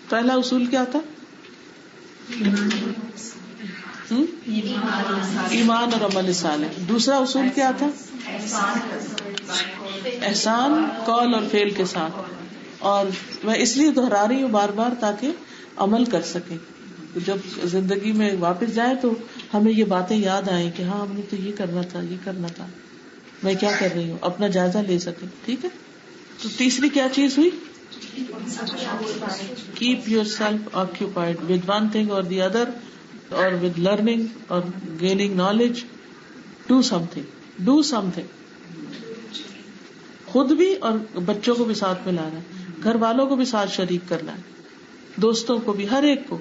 پہلا اصول کیا تھا؟ ایمان اور عمل صالح. دوسرا اصول کیا تھا؟ احسان قول اور فعل کے ساتھ. اور میں اس لیے دہرا رہی ہوں بار بار تاکہ عمل کر سکیں. جب زندگی میں واپس جائیں تو ہمیں یہ باتیں یاد آئیں کہ ہاں ہم نے تو یہ کرنا تھا، یہ کرنا تھا، میں کیا کر رہی ہوں، اپنا جائزہ لے سکیں. ٹھیک ہے. تو تیسری کیا چیز ہوئی؟ Keep your self occupied with one thing اور دی ادر، اور ود لرننگ اور gaining knowledge. Do some thing. خود بھی اور بچوں کو بھی ساتھ میں لانا ہے، گھر والوں کو بھی ساتھ شریک کرنا ہے، دوستوں کو بھی، ہر ایک کو.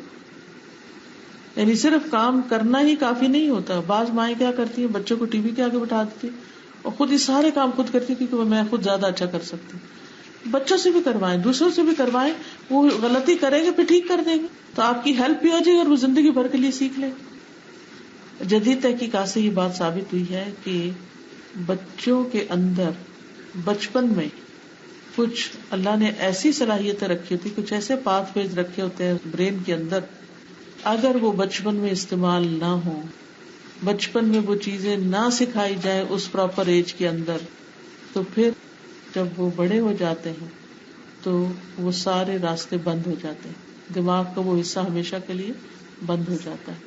یعنی صرف کام کرنا ہی کافی نہیں ہوتا. بعض مائیں کیا کرتی ہیں، بچوں کو ٹی وی کے آگے بٹھا دیتی اور خود یہ سارے کام خود کرتی کیونکہ میں خود زیادہ اچھا کر سکتی ہوں. بچوں سے بھی کروائیں، دوسروں سے بھی کروائیں. وہ غلطی کریں گے پھر ٹھیک کر دیں گے تو آپ کی ہیلپ بھی ہو جائے گی اور وہ زندگی بھر کے لیے سیکھ لیں. جدید تحقیقات سے یہ بات ثابت ہوئی ہے کہ بچوں کے اندر بچپن میں کچھ اللہ نے ایسی صلاحیتیں رکھی ہوتی، کچھ ایسے پاتھ ویز رکھے ہوتے ہیں برین کے اندر، اگر وہ بچپن میں استعمال نہ ہو، بچپن میں وہ چیزیں نہ سکھائی جائیں اس پراپر ایج کے اندر، تو پھر جب وہ بڑے ہو جاتے ہیں تو وہ سارے راستے بند ہو جاتے ہیں. دماغ کا وہ حصہ ہمیشہ کے لیے بند ہو جاتا ہے.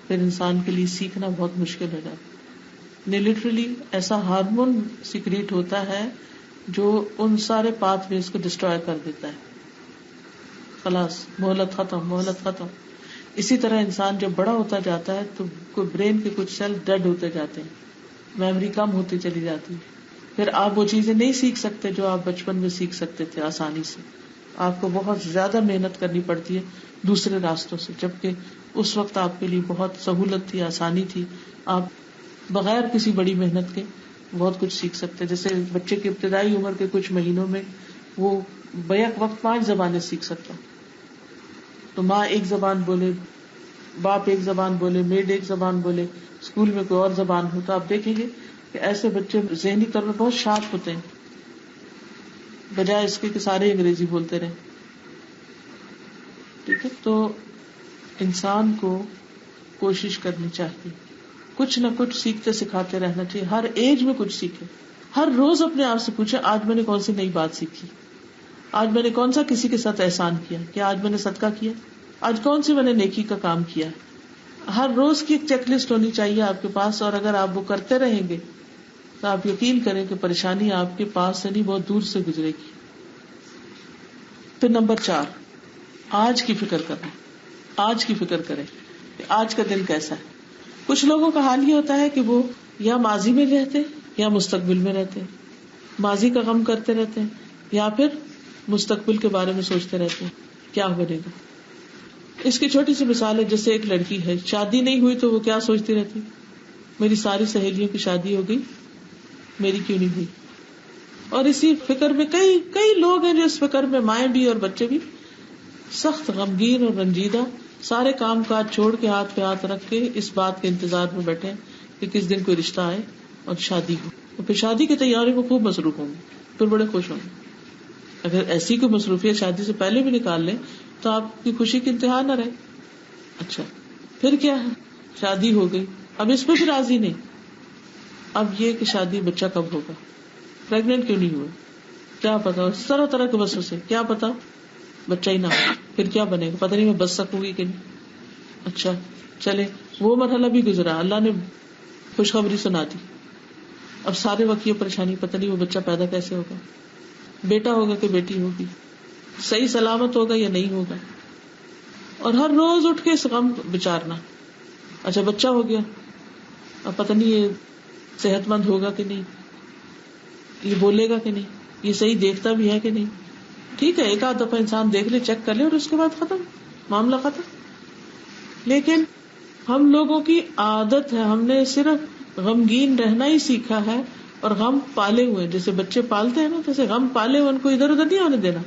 پھر انسان کے لیے سیکھنا بہت مشکل ہو جاتا ہے. لٹرلی ایسا ہارمون سیکریٹ ہوتا ہے جو ان سارے پاتھ ویز کو ڈسٹروائے کر دیتا ہے. خلاص مہلت ختم. اسی طرح انسان جب بڑا ہوتا جاتا ہے تو برین کے کچھ سیل ڈیڈ ہوتے جاتے ہیں، میموری کم ہوتی چلی جاتی ہے. پھر آپ وہ چیزیں نہیں سیکھ سکتے جو آپ بچپن میں سیکھ سکتے تھے آسانی سے. آپ کو بہت زیادہ محنت کرنی پڑتی ہے دوسرے راستوں سے، جبکہ اس وقت آپ کے لیے بہت سہولت تھی، آسانی تھی. آپ بغیر کسی بڑی محنت کے بہت کچھ سیکھ سکتے. جیسے بچے کی ابتدائی عمر کے کچھ مہینوں میں وہ بیک وقت 5 زبانیں سیکھ سکتا. تو ماں ایک زبان بولے، باپ ایک زبان بولے، میڈ ایک زبان بولے، اسکول میں کوئی اور زبان ہو، تو آپ دیکھیں گے کہ ایسے بچے ذہنی طور پر بہت شارپ ہوتے ہیں بجائے اس کے کہ سارے انگریزی بولتے رہے. ٹھیک ہے. تو انسان کو کوشش کرنی چاہیے کچھ نہ کچھ سیکھتے سکھاتے رہنا چاہیے. ہر ایج میں کچھ سیکھے. ہر روز اپنے آپ سے پوچھے آج میں نے کون سی نئی بات سیکھی، آج میں نے کون سا کسی کے ساتھ احسان کیا، کیا آج میں نے صدقہ کیا، آج کون سی میں نے نیکی کا کام کیا. ہر روز کی ایک چیک لسٹ ہونی چاہیے آپ کے پاس، اور اگر آپ وہ کرتے رہیں گے تو آپ یقین کریں کہ پریشانی آپ کے پاس سے نہیں بہت دور سے گزرے گی. پھر نمبر 4، آج کی فکر کرنا. آج کی فکر کریں کہ آج کا دن کیسا ہے. کچھ لوگوں کا حال یہ ہوتا ہے کہ وہ یا ماضی میں رہتے یا مستقبل میں رہتے، ماضی کا غم کرتے رہتے ہیں یا پھر مستقبل کے بارے میں سوچتے رہتے ہیں کیا بنے گا. اس کی چھوٹی سی مثال ہے، جیسے ایک لڑکی ہے، شادی نہیں ہوئی تو وہ کیا سوچتی رہتی، میری ساری سہیلیوں کی شادی ہو گئی، میری کیوں نہیں ہوئی. اور اسی فکر میں کئی لوگ ہیں جو اس فکر میں، مائیں بھی اور بچے بھی، سخت غمگین اور رنجیدہ، سارے کام کاج چھوڑ کے ہاتھ پہ ہاتھ رکھ کے اس بات کے انتظار میں بیٹھے کہ کس دن کوئی رشتہ آئے اور شادی ہو. اور پھر شادی کی تیاری میں خوب مصروف ہوں گے، پھر بڑے خوش ہوں گے. اگر ایسی کوئی مصروفیت شادی سے پہلے بھی نکال لیں تو آپ کی خوشی کی انتہا نہ رہے. اچھا پھر کیا ہے، شادی ہو گئی، اب اس پہ بھی راضی نہیں. اب یہ کہ شادی بچہ کب ہوگا، پریگننٹ کیوں نہیں ہوئے، کیا پتا، اس طرح طرح کے بسوں سے کیا پتا بچہ ہی نہ ہو، پھر کیا بنے گا، پتہ نہیں میں بچ سکوں گی کہ نہیں. اچھا چلے وہ مرحلہ بھی گزرا، اللہ نے خوشخبری سنا دی. اب سارے وقت یہ پریشانی، پتہ نہیں وہ بچہ پیدا کیسے ہوگا، بیٹا ہوگا کہ بیٹی ہوگی، صحیح سلامت ہوگا یا نہیں ہوگا. اور ہر روز اٹھ کے اس غم بچارنا. اچھا بچہ ہو گیا، اب پتہ نہیں یہ صحت مند ہوگا کہ نہیں، یہ بولے گا کہ نہیں، یہ صحیح دیکھتا بھی ہے کہ نہیں. ٹھیک ہے ایک آدھ دفعہ انسان دیکھ لے، چیک کر لے، اور اس کے بعد ختم، معاملہ ختم. لیکن ہم لوگوں کی عادت ہے، ہم نے صرف غمگین رہنا ہی سیکھا ہے اور غم پالے ہوئے، جیسے بچے پالتے ہیں نا، جیسے غم پالے ہوئے، ان کو ادھر ادھر نہیں آنے دینا.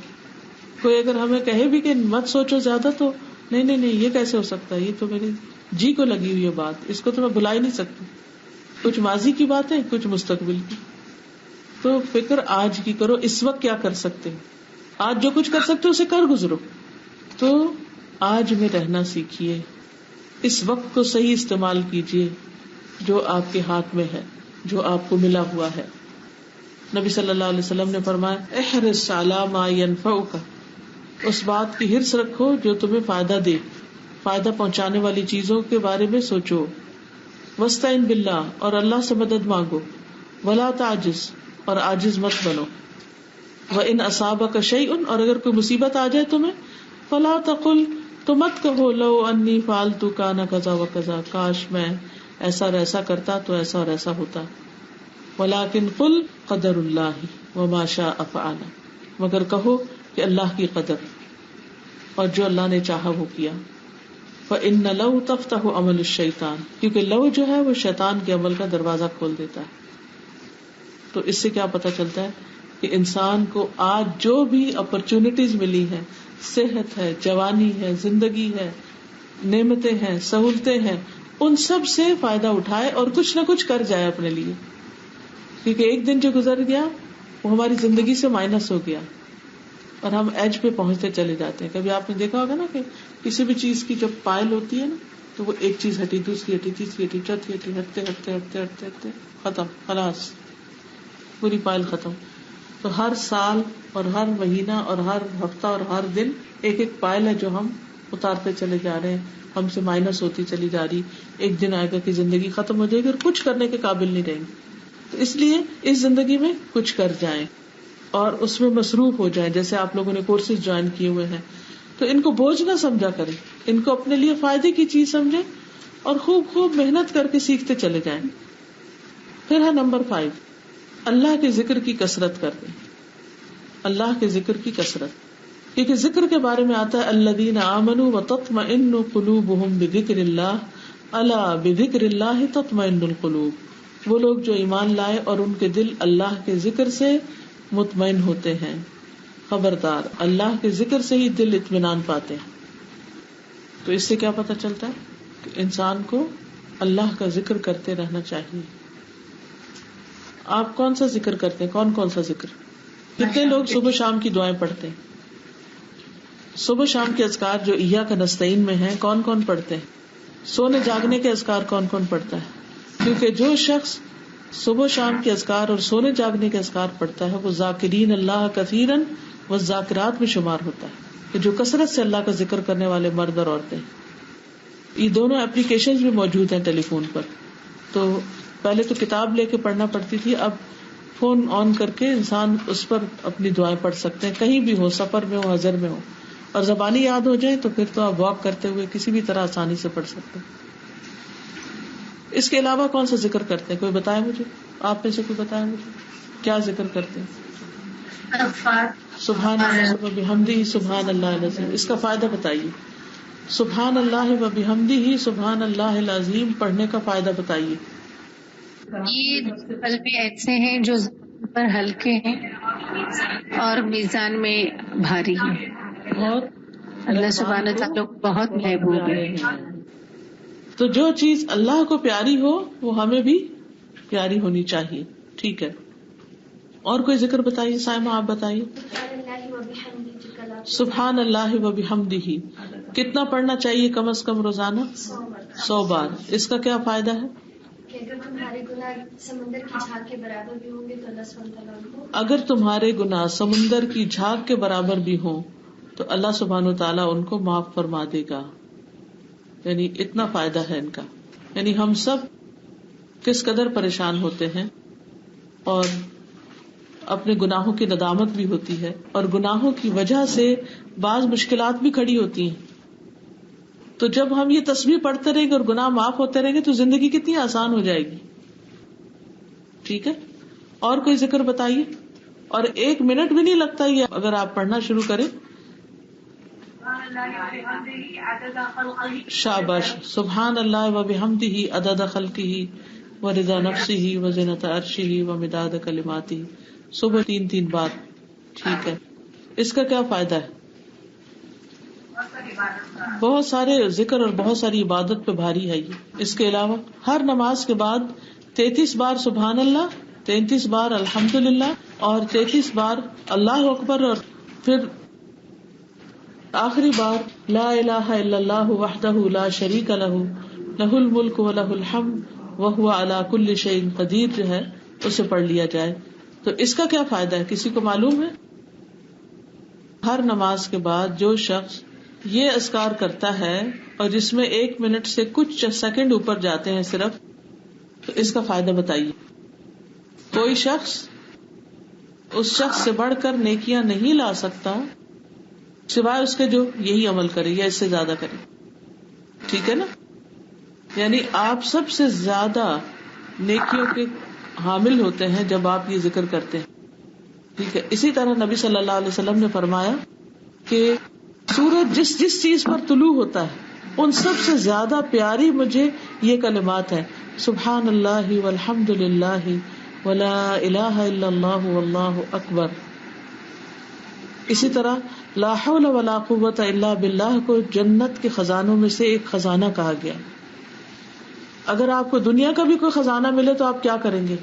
کوئی اگر ہمیں کہے بھی کہ مت سوچو زیادہ تو نہیں یہ کیسے ہو سکتا ہے، یہ تو میری جی کو لگی ہوئی ہے بات، اس کو تو میں بھلا ہی نہیں سکتی. کچھ ماضی کی بات ہے، کچھ مستقبل کی. تو فکر آج کی کرو، اس وقت کیا کر سکتے ہیں، آج جو کچھ کر سکتے ہو اسے کر گزرو. تو آج میں رہنا سیکھیے، اس وقت کو صحیح استعمال کیجیے جو آپ کے ہاتھ میں ہے، جو آپ کو ملا ہوا ہے. نبی صلی اللہ علیہ وسلم نے فرمایا احرص علی ما ینفعک، اس بات کی حرص رکھو جو تمہیں فائدہ دے، فائدہ پہنچانے والی چیزوں کے بارے میں سوچو. واستعن باللہ، اور اللہ سے مدد مانگو. ولا تعجز، اور عاجز مت بنو. وان اصابک شیء، اور اگر کوئی مصیبت آ جائے تمہیں، فلا تقل، تو مت کہو لو انی فعلت کان کذا و کذا، کاش میں ایسا اور ایسا کرتا تو ایسا اور ایسا ہوتا. ولکن قل قدر اللہ وما شاء فعل، مگر کہو کہ اللہ کی قدر اور جو اللہ نے چاہا وہ کیا. فإن لو تفتح عمل الشیطان، کیونکہ لو جو ہے وہ شیطان کے عمل کا دروازہ کھول دیتا ہے. تو اس سے کیا پتہ چلتا ہے کہ انسان کو آج جو بھی اپرچونٹیز ملی ہیں، صحت ہے، جوانی ہے، زندگی ہے، نعمتیں ہیں، سہولتیں ہیں، ان سب سے فائدہ اٹھائے اور کچھ نہ کچھ کر جائے اپنے لیے. کیونکہ ایک دن جو گزر گیا وہ ہماری زندگی سے مائنس ہو گیا اور ہم ایج پہ پہنچتے چلے جاتے ہیں. کبھی آپ نے دیکھا ہوگا نا کہ کسی بھی چیز کی جب پائل ہوتی ہے نا تو وہ ایک چیز ہٹی، دوسری ہٹی، تیسری ہٹی، چوتھی ہٹی، ہٹتے ہٹتے ہٹتے ہٹتے ہٹتے ختم، خلاص پوری پائل ختم. تو ہر سال اور ہر مہینہ اور ہر ہفتہ اور ہر دن ایک ایک پائل ہے جو ہم اتارتے چلے جا رہے ہیں، ہم سے مائنس ہوتی چلی جا رہی. ایک دن آئے گا کہ زندگی ختم ہو جائے گی اور کچھ کرنے کے قابل نہیں رہیں گے. تو اس لیے اس زندگی میں کچھ کر جائیں اور اس میں مصروف ہو جائیں. جیسے آپ لوگوں نے کورسز جوائن کیے ہوئے ہیں تو ان کو بوجھ نہ سمجھا کریں، ان کو اپنے لیے فائدے کی چیز سمجھیں اور خوب خوب محنت کر کے سیکھتے چلے جائیں. پھر ہے نمبر 5، اللہ کے ذکر کی کثرت کریں. اللہ کے ذکر کی کثرت، کیونکہ ذکر کے بارے میں آتا ہے الذین آمنوا وتطمئن قلوبهم بذکر اللہ الا بذکر اللہ تطمئن القلوب. وہ لوگ جو ایمان لائے اور ان کے دل اللہ کے ذکر سے مطمئن ہوتے ہیں. خبردار، اللہ کے ذکر سے ہی دل اطمینان پاتے ہیں. تو اس سے کیا پتہ چلتا ہے کہ انسان کو اللہ کا ذکر کرتے رہنا چاہیے. آپ کون سا ذکر کرتے ہیں؟ کون کون سا ذکر؟ کتنے لوگ صبح شام کی دعائیں پڑھتے ہیں؟ صبح شام کے اذکار جو ایاک نستعین میں ہیں کون کون پڑھتے ہیں؟ سونے جاگنے کے اذکار کون کون پڑھتا ہے؟ کیونکہ جو شخص صبح شام کے اذکار اور سونے جاگنے کے اذکار پڑھتا ہے وہ ذاکرین اللہ کثیرن والذاکرات میں شمار ہوتا ہے، کہ جو کثرت سے اللہ کا ذکر کرنے والے مرد اور عورتیں. یہ دونوں اپلیکیشنز بھی موجود ہیں ٹیلی فون پر. تو پہلے تو کتاب لے کے پڑھنا پڑتی تھی، اب فون آن کر کے انسان اس پر اپنی دعائیں پڑھ سکتے ہیں، کہیں بھی ہو، سفر میں ہو، حضر میں ہو. اور زبانی یاد ہو جائے تو پھر تو آپ واک کرتے ہوئے کسی بھی طرح آسانی سے پڑھ سکتے ہیں. اس کے علاوہ کون سا ذکر کرتے ہیں؟ کوئی بتائے مجھے، آپ میں سے کوئی بتائے مجھے کیا ذکر کرتے ہیں؟ سبحان اللہ و بحمدہ سبحان اللہ العظیم. اس کا فائدہ بتائیے. سبحان اللہ و بحمدہ سبحان اللہ العظیم پڑھنے کا فائدہ بتائیے. یہ قلبی ایسے ہیں جو پر ہلکے ہیں اور میزان میں بھاری ہیں. بہت اللہ سبحانہ تعالیٰ کو بہت محبوب ہے. تو جو چیز اللہ کو پیاری ہو وہ ہمیں بھی پیاری ہونی چاہیے. ٹھیک ہے، اور کوئی ذکر بتائیے. سائمہ آپ بتائیے. سبحان اللہ و بحمدہ کتنا پڑھنا چاہیے کم از کم روزانہ؟ 100 بار. اس کا کیا فائدہ ہے؟ اگر تمہارے گناہ سمندر کی جھاگ کے برابر بھی ہوں گے تو اللہ سبحانہ تعالیٰ ان کو، اگر تمہارے گناہ سمندر کی جھاگ کے برابر بھی ہوں تو اللہ سبحانہ تعالیٰ ان کو معاف فرما دے گا. یعنی اتنا فائدہ ہے ان کا. یعنی ہم سب کس قدر پریشان ہوتے ہیں اور اپنے گناہوں کی ندامت بھی ہوتی ہے اور گناہوں کی وجہ سے بعض مشکلات بھی کھڑی ہوتی ہیں. تو جب ہم یہ تسبیح پڑھتے رہیں گے اور گناہ معاف ہوتے رہیں گے تو زندگی کتنی آسان ہو جائے گی. ٹھیک ہے، اور کوئی ذکر بتائیے. اور 1 منٹ بھی نہیں لگتا یہ اگر آپ پڑھنا شروع کریں. شاباش. سبحان اللہ و بحمدہ عدد خلقہ ورضا نفسہ وزنۃ عرشہ ومداد کلماتہ. صبح 3 بار. ٹھیک ہے، اس کا کیا فائدہ ہے؟ بہت سارے ذکر اور بہت ساری عبادت پہ بھاری ہے یہ. اس کے علاوہ ہر نماز کے بعد 33 بار سبحان اللہ، 33 بار الحمدللہ اور 33 بار اللہ اکبر، اور پھر آخری بار لا الہ الا اللہ وحدہ لا شریک لہ لہ الملک ولہ الحمد وہو علی کل شیء قدیر جو ہے اسے پڑھ لیا جائے. تو اس کا کیا فائدہ ہے, کسی کو معلوم ہے؟ ہر نماز کے بعد جو شخص یہ اذکار کرتا ہے اور جس میں 1 منٹ سے کچھ سیکنڈ اوپر جاتے ہیں صرف, تو اس کا فائدہ بتائیے. کوئی شخص اس شخص سے بڑھ کر نیکیاں نہیں لا سکتا سوائے اس کے جو یہی عمل کرے یا اس سے زیادہ کرے. ٹھیک ہے نا؟ یعنی آپ سب سے زیادہ نیکیوں کے حامل ہوتے ہیں جب آپ یہ ذکر کرتے ہیں. ٹھیک ہے. اسی طرح نبی صلی اللہ علیہ وسلم نے فرمایا کہ سورج جس چیز پر طلوع ہوتا ہے ان سب سے زیادہ پیاری مجھے یہ کلمات ہیں, سبحان اللہ والحمد للہ ولا الہ الا اللہ واللہ اکبر. اسی طرح لا حول ولا قوت الا باللہ کو جنت کے خزانوں میں سے ایک خزانہ کہا گیا. اگر آپ کو دنیا کا بھی کوئی خزانہ ملے تو آپ کیا کریں گے؟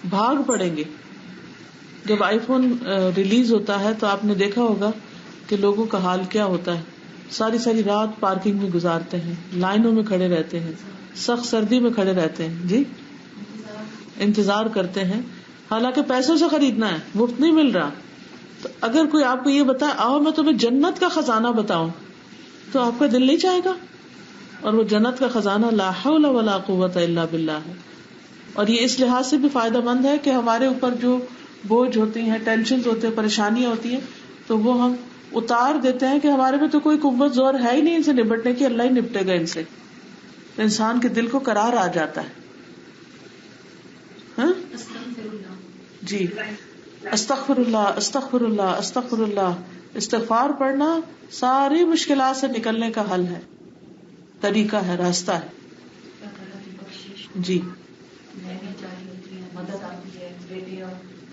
بھاگ پڑیں گے. جب آئی فون ریلیز ہوتا ہے تو آپ نے دیکھا ہوگا کہ لوگوں کا حال کیا ہوتا ہے. ساری رات پارکنگ میں گزارتے ہیں, لائنوں میں کھڑے رہتے ہیں, سخت سردی میں کھڑے رہتے ہیں, جی انتظار کرتے ہیں, حالانکہ پیسوں سے خریدنا ہے, مفت نہیں مل رہا. تو اگر کوئی آپ کو یہ بتائے آؤ میں تمہیں جنت کا خزانہ بتاؤں, تو آپ کا دل نہیں چاہے گا. اور وہ جنت کا خزانہ لا حول ولا قوت الا باللہ ہے. اور یہ اس لحاظ سے بھی فائدہ مند ہے کہ ہمارے اوپر جو بوجھ ہوتی ہیں, ٹینشنز ہوتے ہیں, پریشانیاں ہوتی ہیں, تو وہ ہم اتار دیتے ہیں کہ ہمارے میں تو کوئی قوت زور ہے ہی نہیں ان سے نپٹنے کی, اللہ ہی نپٹے گا ان سے. تو انسان کے دل کو قرار آ جاتا ہے. ہاں جی, استغفر اللہ استغفر اللہ استغفر اللہ. استغفار پڑھنا ساری مشکلات سے نکلنے کا حل ہے, طریقہ ہے, راستہ ہے. جی,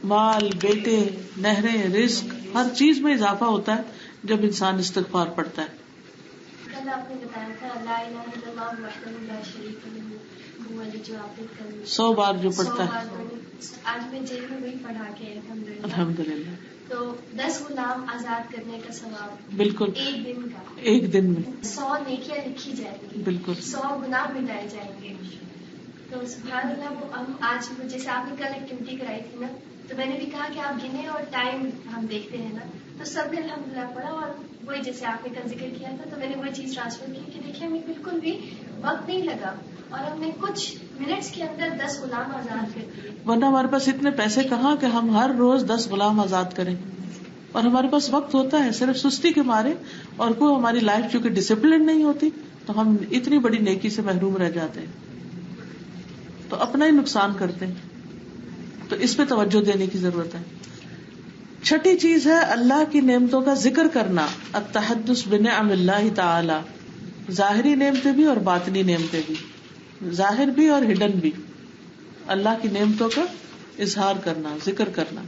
مال, بیٹے, نہریں, رزق, ہر چیز میں اضافہ ہوتا ہے جب انسان استغفار پڑھتا ہے. کل آپ نے بتایا تھا لا الہ الا اللہ وحدہ لا شریک لہ, وہ والی جو آپ نے 100 بار جو پڑھتا ہے. آج میں جیل میں وہی پڑھا کے الحمدللہ. تو 10 غلام آزاد کرنے کا ثواب بالکل ایک دن کا, ایک دن میں 100 نیکیاں لکھی جائیں گی, بالکل 100 گناہ مٹائے جائیں گے. تو سبحان اللہ, وہ ہم آج جیسے آپ نے کل ایکٹیویٹی کرائی تھی نا, تو میں نے بھی کہا کہ آپ گنے اور ٹائم ہم دیکھتے ہیں نا, تو سب نے الحمدللہ پڑھا. اور وہی جیسے آپ نے کل ذکر کیا تھا, تو میں نے وہی چیز ٹرانسفر کی کہ دیکھیں ہمیں بالکل بھی وقت نہیں لگا اور ہم نے کچھ منٹس کے اندر 10 غلام آزاد کر دیے. ورنہ ہمارے پاس اتنے پیسے کہاں کہ ہم ہر روز 10 غلام آزاد کریں, اور ہمارے پاس وقت ہوتا ہے صرف سستی کے مارے, اور کوئی ہماری لائف چونکہ ڈسپلن نہیں ہوتی تو ہم اتنی بڑی نیکی سے محروم رہ جاتے ہیں, تو اپنا ہی نقصان کرتے ہیں. تو اس پہ توجہ دینے کی ضرورت ہے. چھٹی چیز ہے اللہ کی نعمتوں کا ذکر کرنا, التحدث بنعم اللہ تعالی, ظاہری نعمتیں بھی اور باطنی نعمتیں بھی, ظاہر بھی اور ہڈن بھی. اللہ کی نعمتوں کا اظہار کرنا, ذکر کرنا.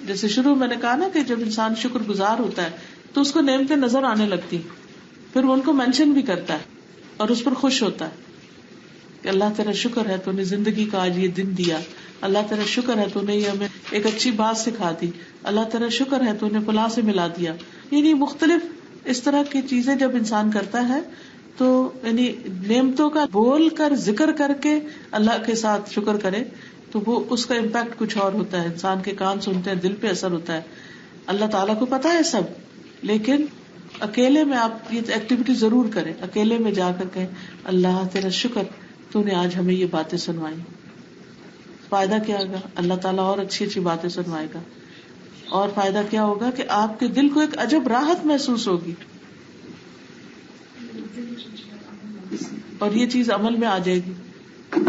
جیسے شروع میں نے کہا نا کہ جب انسان شکر گزار ہوتا ہے تو اس کو نعمتیں نظر آنے لگتی, پھر وہ ان کو مینشن بھی کرتا ہے اور اس پر خوش ہوتا ہے کہ اللہ تیرا شکر ہے تو نے زندگی کا آج یہ دن دیا, اللہ تیرا شکر ہے تو نے یہ ہمیں ایک اچھی بات سکھا دی, اللہ تیرا شکر ہے تو نے فلاں سے ملا دیا. یعنی مختلف اس طرح کی چیزیں جب انسان کرتا ہے تو یعنی نعمتوں کا بول کر ذکر کر کے اللہ کے ساتھ شکر کرے تو وہ اس کا امپیکٹ کچھ اور ہوتا ہے. انسان کے کان سنتے ہیں, دل پہ اثر ہوتا ہے. اللہ تعالیٰ کو پتا ہے سب, لیکن اکیلے میں آپ یہ ایکٹیویٹی ضرور کریں, اکیلے میں جا کر کہیں اللہ تیرا شکر تو نے آج ہمیں یہ باتیں سنوائی. فائدہ کیا ہوگا؟ اللہ تعالیٰ اور اچھی اچھی باتیں سنوائے گا. اور فائدہ کیا ہوگا کہ آپ کے دل کو ایک عجب راحت محسوس ہوگی, اور یہ چیز عمل میں آ جائے گی.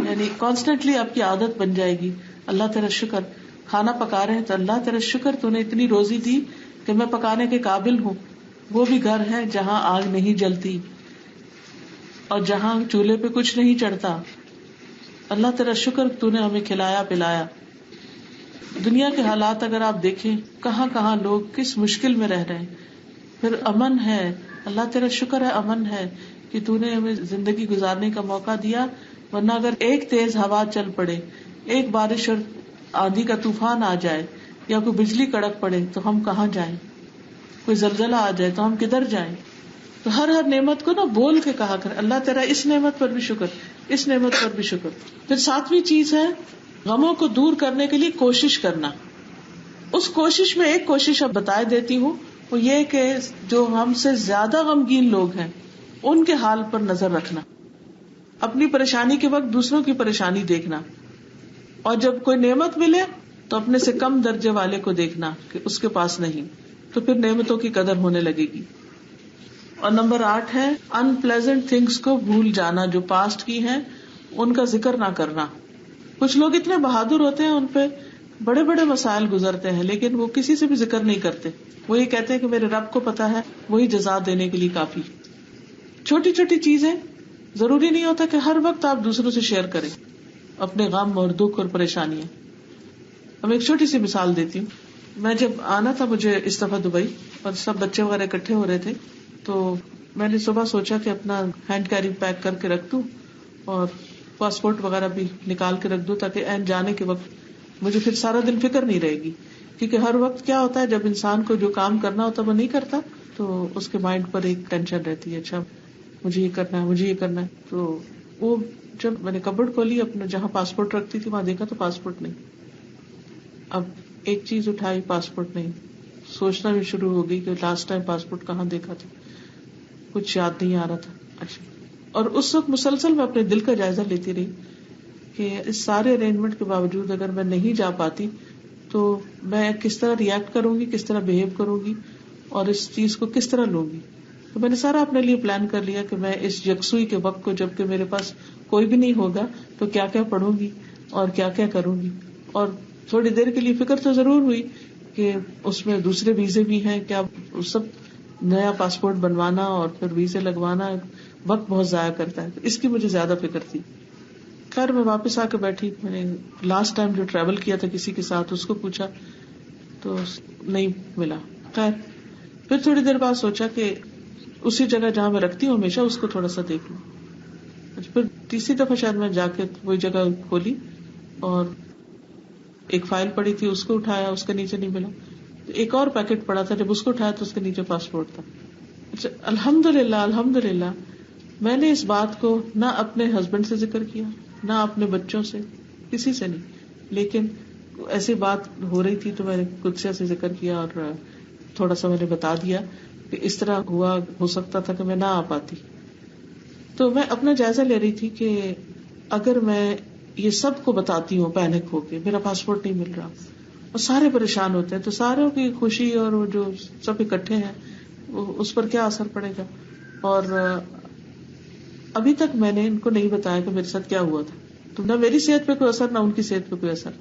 یعنی کانسٹنٹلی آپ کی عادت بن جائے گی. اللہ تیرا شکر, کھانا پکا رہے ہیں تو اللہ تیرا شکر تو نے اتنی روزی دی کہ میں پکانے کے قابل ہوں. وہ بھی گھر ہے جہاں آگ نہیں جلتی اور جہاں چولہے پہ کچھ نہیں چڑھتا. اللہ تیرا شکر تو نے ہمیں کھلایا پلایا. دنیا کے حالات اگر آپ دیکھیں کہاں کہاں لوگ کس مشکل میں رہ رہے ہیں, پھر امن ہے. اللہ تیرا شکر ہے امن ہے کہ تو نے ہمیں زندگی گزارنے کا موقع دیا, ورنہ اگر ایک تیز ہوا چل پڑے, ایک بارش اور آندھی کا طوفان آ جائے یا کوئی بجلی کڑک پڑے تو ہم کہاں جائیں. کوئی زلزلہ آ جائے تو ہم کدھر جائیں. تو ہر نعمت کو نا بول کے کہا کر اللہ تیرا اس نعمت پر بھی شکر, اس نعمت پر بھی شکر. پھر 7ویں چیز ہے غموں کو دور کرنے کے لیے کوشش کرنا. اس کوشش میں ایک کوشش اب بتا دیتی ہوں, وہ یہ کہ جو ہم سے زیادہ غمگین لوگ ہیں ان کے حال پر نظر رکھنا, اپنی پریشانی کے وقت دوسروں کی پریشانی دیکھنا, اور جب کوئی نعمت ملے تو اپنے سے کم درجے والے کو دیکھنا کہ اس کے پاس نہیں, تو پھر نعمتوں کی قدر ہونے لگے گی. اور نمبر 8 ہے ان پلیزنٹ تھنگس کو بھول جانا, جو پاسٹ کی ہیں ان کا ذکر نہ کرنا. کچھ لوگ اتنے بہادر ہوتے ہیں, ان پہ بڑے بڑے مسائل گزرتے ہیں لیکن وہ کسی سے بھی ذکر نہیں کرتے. وہ یہ کہتے ہیں کہ میرے رب کو پتا ہے, وہی جزا دینے کے لیے کافی. چھوٹی چھوٹی چیزیں, ضروری نہیں ہوتا کہ ہر وقت آپ دوسروں سے شیئر کریں اپنے غم اور دکھ اور پریشانیاں. اب ایک چھوٹی سی مثال دیتی ہوں. میں جب آنا تھا مجھے اس دفعہ دبئی, اور سب بچے وغیرہ اکٹھے ہو رہے تھے, تو میں نے صبح سوچا کہ اپنا ہینڈ کیری پیک کر کے رکھ دوں اور پاسپورٹ وغیرہ بھی نکال کے رکھ دوں, تاکہ اینڈ جانے کے وقت مجھے پھر سارا دن فکر نہیں رہے گی. کیونکہ ہر وقت کیا ہوتا ہے, جب انسان کو جو کام کرنا ہوتا ہے وہ نہیں کرتا تو اس کے مائنڈ پر ایک ٹینشن رہتی ہے, اچھا مجھے یہ کرنا ہے, مجھے یہ کرنا ہے. تو وہ جب میں نے کبڈ کھولی اپنا جہاں پاسپورٹ رکھتی تھی وہاں دیکھا تو پاسپورٹ نہیں. اب ایک چیز اٹھائی, پاسپورٹ نہیں. سوچنا بھی شروع ہو گئی کہ لاسٹ ٹائم پاسپورٹ کہاں دیکھا تھا, کچھ یاد نہیں آ رہا تھا. اچھا, اور اس وقت مسلسل میں اپنے دل کا جائزہ لیتی رہی کہ اس سارے ارینجمنٹ کے باوجود اگر میں نہیں جا پاتی تو میں کس طرح ریئیکٹ کروں گی, کس طرح بہیو کروں گی, اور اس چیز کو کس طرح لوں گی. تو میں نے سارا اپنے لیے پلان کر لیا کہ میں اس یکسوئی کے وقت کو, جبکہ میرے پاس کوئی بھی نہیں ہوگا, تو کیا کیا پڑھوں گی اور کیا کیا کروں گی. اور تھوڑی دیر کے لیے فکر تو ضرور ہوئی کہ اس میں دوسرے ویزے بھی ہیں, کیا سب نیا پاسپورٹ بنوانا اور پھر ویزے لگوانا وقت بہت ضائع کرتا ہے, تو اس کی مجھے زیادہ فکر تھی. خیر میں واپس آ کے بیٹھی, میں نے لاسٹ ٹائم جو ٹریول کیا تھا کسی کے ساتھ اس کو پوچھا تو نہیں ملا. خیر پھر تھوڑی دیر بعد سوچا کہ اسی جگہ جہاں میں رکھتی ہوں ہمیشہ اس کو تھوڑا سا دیکھ لوں. پھر تیسری دفعہ شاید میں جا کے وہی جگہ کھولی اور ایک فائل پڑی تھی, اس کو اٹھایا, اس کے نیچے نہیں ملا. ایک اور پیکٹ پڑا تھا, جب اس کو اٹھایا تو اس کے نیچے پاسپورٹ تھا. اچھا الحمدللہ میں نے اس بات کو نہ اپنے ہسبینڈ سے ذکر کیا, نہ اپنے بچوں سے, کسی سے نہیں, لیکن ایسی بات ہو رہی تھی تو میں نے قدسیہ سے ذکر کیا اور تھوڑا سا میں نے بتا دیا کہ اس طرح ہوا, ہو سکتا تھا کہ میں نہ آ پاتی. تو میں اپنا جائزہ لے رہی تھی کہ اگر میں یہ سب کو بتاتی ہوں پینک ہو کے میرا پاسپورٹ نہیں مل رہا اور سارے پریشان ہوتے ہیں, تو ساروں کی خوشی اور وہ جو سب اکٹھے ہیں اس پر کیا اثر پڑے گا. اور ابھی تک میں نے ان کو نہیں بتایا کہ میرے ساتھ کیا ہوا تھا, تو نہ میری صحت پہ کوئی اثر نہ ان کی صحت پہ کوئی اثر.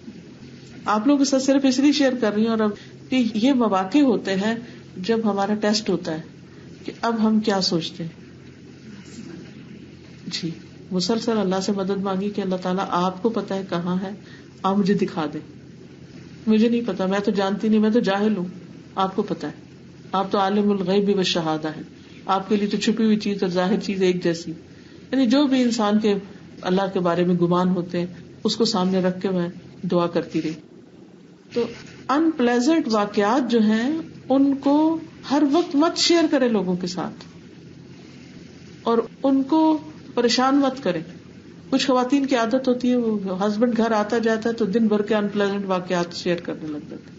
آپ لوگوں کے ساتھ صرف اس لیے شیئر کر رہی ہوں. اور اب کہ یہ مواقع ہوتے ہیں جب ہمارا ٹیسٹ ہوتا ہے کہ اب ہم کیا سوچتے ہیں. جی مسلسل اللہ سے مدد مانگی کہ اللہ تعالیٰ آپ کو پتا ہے کہاں ہے, آپ مجھے دکھا دیں. مجھے نہیں پتا, میں تو جانتی نہیں, میں تو جاہل ہوں, آپ کو پتا ہے, آپ تو عالم الغیب والشہادہ ہیں, آپ کے لیے تو چھپی ہوئی چیز اور ظاہر چیز ایک جیسی. یعنی جو بھی انسان کے اللہ کے بارے میں گمان ہوتے ہیں اس کو سامنے رکھ کے میں دعا کرتی رہی. تو ان پلیزنٹ واقعات جو ہیں ان کو ہر وقت مت شیئر کرے لوگوں کے ساتھ, اور ان کو پریشان مت کرے. کچھ خواتین کی عادت ہوتی ہے, وہ ہسبینڈ گھر آتا جاتا ہے تو دن بھر کے ان پلیزنٹ واقعات شیئر کرنے لگ جاتے,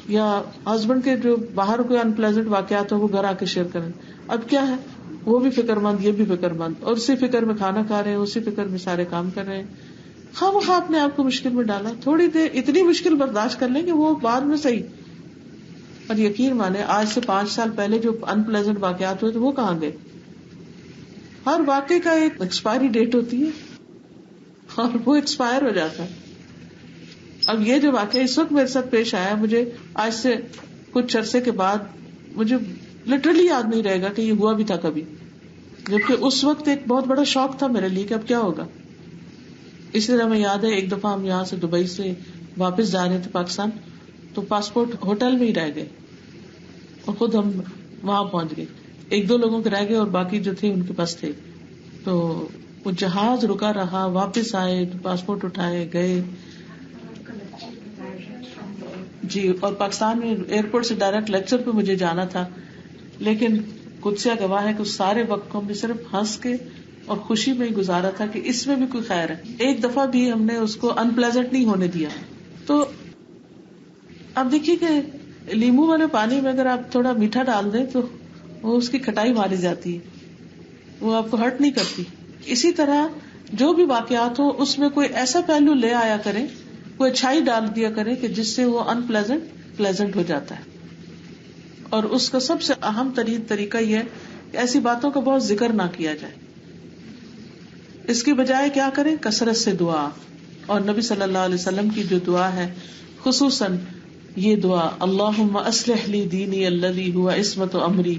یا ہسبینڈ کے جو باہر کوئی ان پلیزنٹ واقعات ہو وہ گھر آ کے شیئر کریں. اب کیا ہے, وہ بھی فکر مند, یہ بھی فکر مند, اور اسی فکر میں کھانا کھا رہے ہیں, اسی فکر میں سارے کام کر رہے ہیں. خواہ اپنے آپ کو مشکل میں ڈالا. تھوڑی دیر اتنی مشکل برداشت کر لیں کہ وہ بعد میں صحیح. اور یقین مانے آج سے 5 سال پہلے جو ان پلیزنٹ واقعات ہوئے تھے وہ کہاں گئے. ہر واقعے کا ایک ایکسپائری ڈیٹ ہوتی ہے اور وہ ایکسپائر ہو جاتا ہے. اب یہ جو واقعہ اس وقت میرے ساتھ پیش آیا, مجھے آج سے کچھ عرصے کے بعد مجھے لٹرلی یاد نہیں رہے گا کہ یہ ہوا بھی تھا کبھی, جبکہ اس وقت ایک بہت بڑا شوق تھا میرے لیے کہ اب کیا ہوگا. اسی طرح میں یاد ہے ایک دفعہ ہم یہاں سے دبئی سے واپس جا رہے تھے پاکستان, تو پاسپورٹ ہوٹل میں ہی رہ گئے اور خود ہم وہاں پہنچ گئے. 1-2 لوگوں کے رہ گئے اور باقی جو تھے ان کے پاس تھے. تو وہ جہاز رکا رہا, واپس آئے, پاسپورٹ اٹھائے گئے. جی، اور پاکستان میں ایئرپورٹ سے ڈائریکٹ لیکچر پہ مجھے جانا تھا، لیکن قدسیہ گواہ ہے کہ اس سارے وقت کو ہم نے صرف ہنس کے اور خوشی میں ہی گزارا تھا کہ اس میں بھی کوئی خیر ہے. ایک دفعہ بھی ہم نے اس کو ان پلیزنٹ نہیں ہونے دیا. تو اب دیکھیے کہ لیمو والے پانی میں اگر آپ تھوڑا میٹھا ڈال دیں تو وہ اس کی کھٹائی ماری جاتی ہے، وہ آپ کو ہرٹ نہیں کرتی. اسی طرح جو بھی واقعات ہو اس میں کوئی ایسا پہلو لے آیا کریں، کوئی اچھائی ڈال دیا کرے کہ جس سے وہ ان پلیزنٹ ہو جاتا ہے. اور اس کا سب سے اہم ترین طریقہ یہ ہے کہ ایسی باتوں کا بہت ذکر نہ کیا جائے. اس کی بجائے کیا کریں؟ کثرت سے دعا. اور نبی صلی اللہ علیہ وسلم کی جو دعا ہے خصوصاً یہ دعا، اللہم اصلح لی دینی الذی ہوا عصمت امری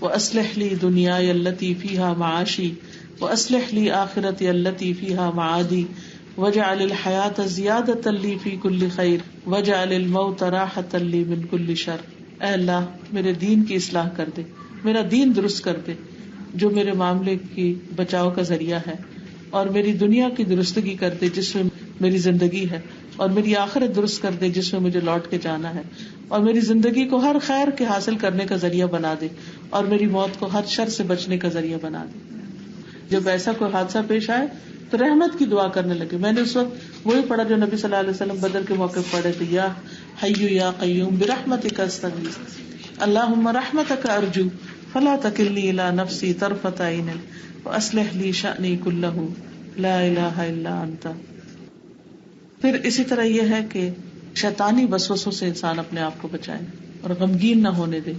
واصلح لی دنیای التی فیہا معاشی واصلح لی آخرتی التی فیہا معادی واجعل الحیاۃ زیادۃ لی فی کل خیر واجعل الموت راحۃ لی من کل شر. اے اللہ میرے دین کی اصلاح کر دے، میرا دین درست کر دے جو میرے معاملے کی بچاؤ کا ذریعہ ہے، اور میری دنیا کی درستگی کر دے جس میں میری زندگی ہے، اور میری آخرت درست کر دے جس میں مجھے لوٹ کے جانا ہے، اور میری زندگی کو ہر خیر کے حاصل کرنے کا ذریعہ بنا دے، اور میری موت کو ہر شر سے بچنے کا ذریعہ بنا دے. جب ایسا کوئی حادثہ پیش آئے تو رحمت کی دعا کرنے لگے. میں نے اس وقت وہی پڑھا جو نبی صلی اللہ علیہ وسلم بدر کے موقع پڑھے تھے، یا حی یا قیوم برحمتک استغیث اللہم رحمتک ارجو فلا تکلنی الی نفسی طرفۃ عین واصلح لی شأنی کلہ لا الہ الا انت. پھر اسی طرح یہ ہے کہ شیطانی وسوسوں سے انسان اپنے آپ کو بچائے اور غمگین نہ ہونے دے،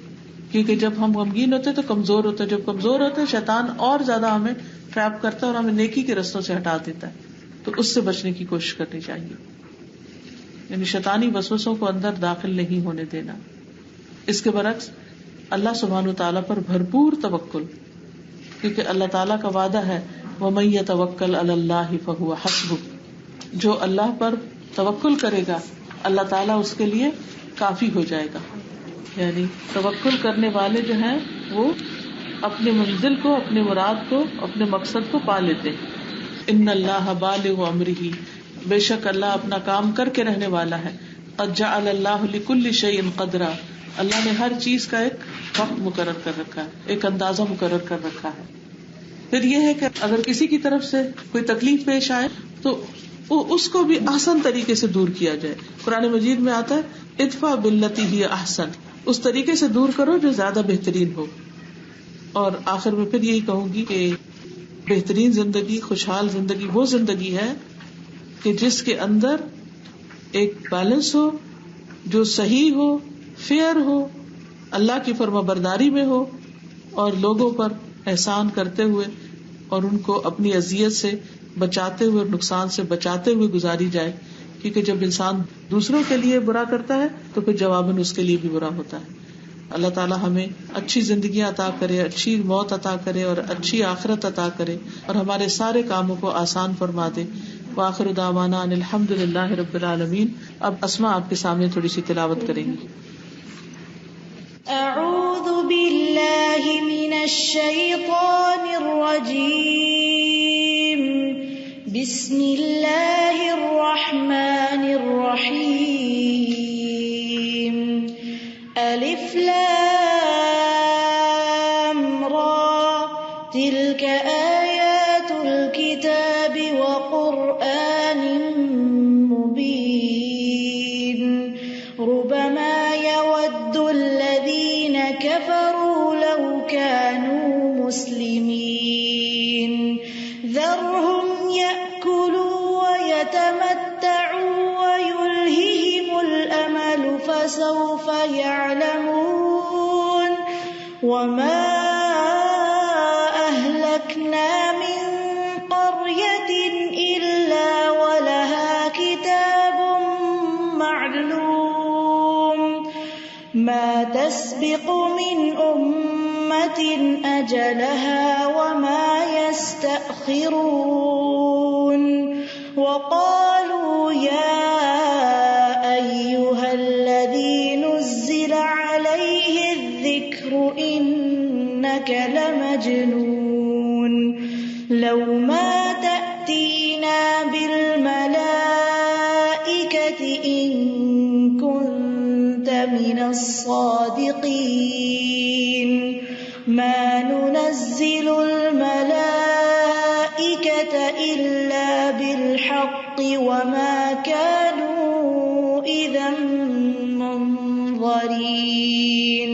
کیونکہ جب ہم غمگین ہوتے تو کمزور ہوتے، جب کمزور ہوتے شیطان اور زیادہ ہمیں ٹریپ کرتا ہے اور ہمیں نیکی کے رستوں سے ہٹا دیتا ہے. تو اس سے بچنے کی کوشش کرنی چاہیے، یعنی شیطانی وسوسوں کو اندر داخل نہیں ہونے دینا. اس کے برعکس اللہ سبحانہ وتعالیٰ پر بھرپور توکل، کیونکہ اللہ تعالیٰ کا وعدہ ہے وَمَن يَتَوَكَّلْ عَلَى اللَّهِ فَهُوَ حَسْبُهُ، جو اللہ پر توکل کرے گا اللہ تعالیٰ اس کے لیے کافی ہو جائے گا. یعنی توکل کرنے والے جو ہیں وہ اپنے منزل کو، اپنے مراد کو، اپنے مقصد کو پا لیتے. ان اللہ بالغ امرہ، بے شک اللہ اپنا کام کر کے رہنے والا ہے. قد جعل اللہ لکل شیء قدرا، اللہ نے ہر چیز کا ایک وقت مقرر کر رکھا ہے، ایک اندازہ مقرر کر رکھا ہے. پھر یہ ہے کہ اگر کسی کی طرف سے کوئی تکلیف پیش آئے تو اس کو بھی آسان طریقے سے دور کیا جائے. قرآن مجید میں آتا ہے ادفع باللتی ہی احسن، اس طریقے سے دور کرو جو زیادہ بہترین ہو. اور آخر میں پھر یہی کہوں گی کہ بہترین زندگی، خوشحال زندگی وہ زندگی ہے کہ جس کے اندر ایک بیلنس ہو، جو صحیح ہو، فیئر ہو، اللہ کی فرما برداری میں ہو، اور لوگوں پر احسان کرتے ہوئے اور ان کو اپنی اذیت سے بچاتے ہوئے اور نقصان سے بچاتے ہوئے گزاری جائے. کیونکہ جب انسان دوسروں کے لیے برا کرتا ہے تو پھر جواباً اس کے لیے بھی برا ہوتا ہے. اللہ تعالیٰ ہمیں اچھی زندگیاں عطا کرے، اچھی موت عطا کرے اور اچھی آخرت عطا کرے، اور ہمارے سارے کاموں کو آسان فرما دے. وآخر دعوانا ان الحمد للہ رب العالمین. اب اسماء آپ کے سامنے تھوڑی سی تلاوت کریں گی. اعوذ باللہ من الشیطان الرجیم، بسم اللہ الرحمن الرحیم. الف لام را تلک آیات الکتاب وقرآن مبین. ربما يود الذين كفروا لو كانوا مسلمين ذرهم يأكلوا ويتمتعوا ويلههم الأمل فسوف يعلمون. وما أهلكنا من قرية إلا ولها كتاب معلوم ما تسبق من أمة أجلها وما يستأخرون. وقالوا يا أيها الذي نزل عليه الذكر إنك لمجنون لو ما تأتينا بالملائكة إن كنت الصادقين ما ننزل الملائكة إلا بالحق وما كانوا إذا منظرين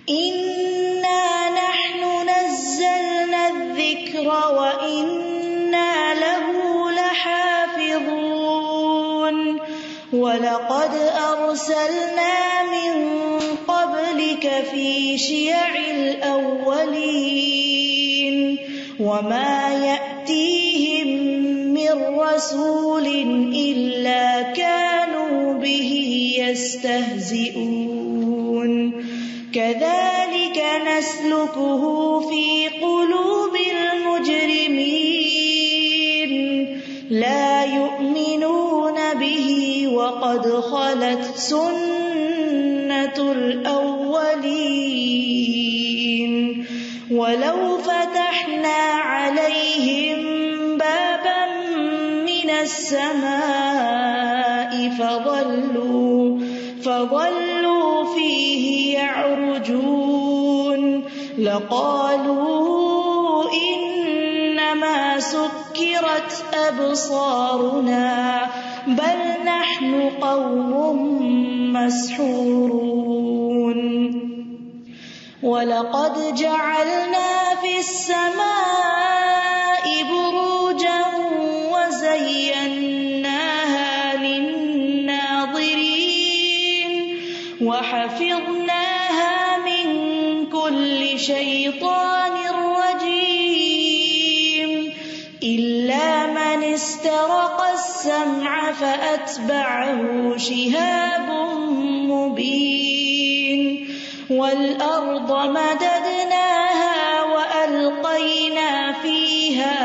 إنا نحن نزلنا الذكر وإنا له لحافظون وَلَقَدْ أَرْسَلْنَا مِن قَبْلِكَ فِي شِيَعِ الْأَوَّلِينَ وَمَا يَأْتِيهِم مِّن رَّسُولٍ إِلَّا كَانُوا بِهِ يَسْتَهْزِئُونَ كَذَلِكَ نَسْلُكُهُ فِي قُلُوبِ الْمُجْرِمِينَ لَا يُؤْمِنُونَ بِهِ وَقَدْ خَلَتْ سُنَّةُ الْأَوَّلِينَ وَلَوْ فَتَحْنَا عَلَيْهِمْ بَابًا مِّنَ السَّمَاءِ فَظَلُّوا فِيهِ يَعْرُجُونَ لَقَالُوا إِنَّمَا سُكِّرَتْ أَبْصَارُنَا بل نحن قوم مسحورون وَلَقَدْ جَعَلْنَا فِي السَّمَاءِ بُرُوجًا وَزَيَّنَّاهَا لِلنَّاظِرِينَ وَحَفِظْنَاهَا مِنْ كُلِّ شَيْطَانٍ رَجِيمٍ إِلَّا مَنِ اسْتَرَقَ السَّمْعَ فَأَتْبَعَهُ شِهَابٌ مُبِينٌ وَالْأَرْضَ مَدَدْنَاهَا وَأَلْقَيْنَا فِيهَا